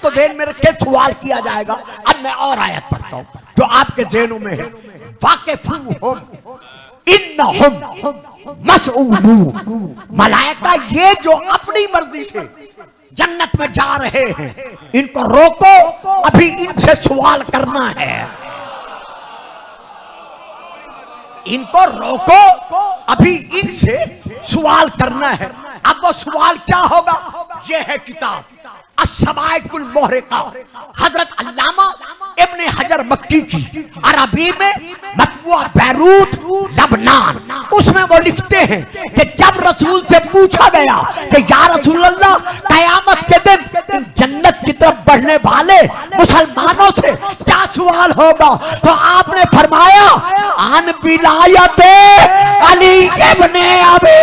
को ज़हन में रख के सवाल किया जाएगा। अब मैं और आयत पढ़ता हूँ जो आपके ज़हनों में है। वाक़िफ़ुहुम इन्नहुम मसऊलून, मलाइका ये जो अपनी मर्जी से जन्नत में जा रहे हैं, इनको रोको, अभी इनसे सवाल करना है। इनको रोको, अभी इनसे सवाल करना है। अब वो सवाल क्या होगा? ये है किताब अस्सवाइकुल मुहरिका, हजरत अल्लामा इब्ने हजर मक्की की, अरबी में मतबूआ बैरूत लबनान। उसमें वो लिखते हैं कि जब रसूल से पूछा गया कि या रसूल अल्लाह, कयामत के दिन जन्नत की तरफ बढ़ने वाले मुसलमानों से क्या सवाल होगा, तो आपने फरमाया आन विलायत अली इब्ने अबी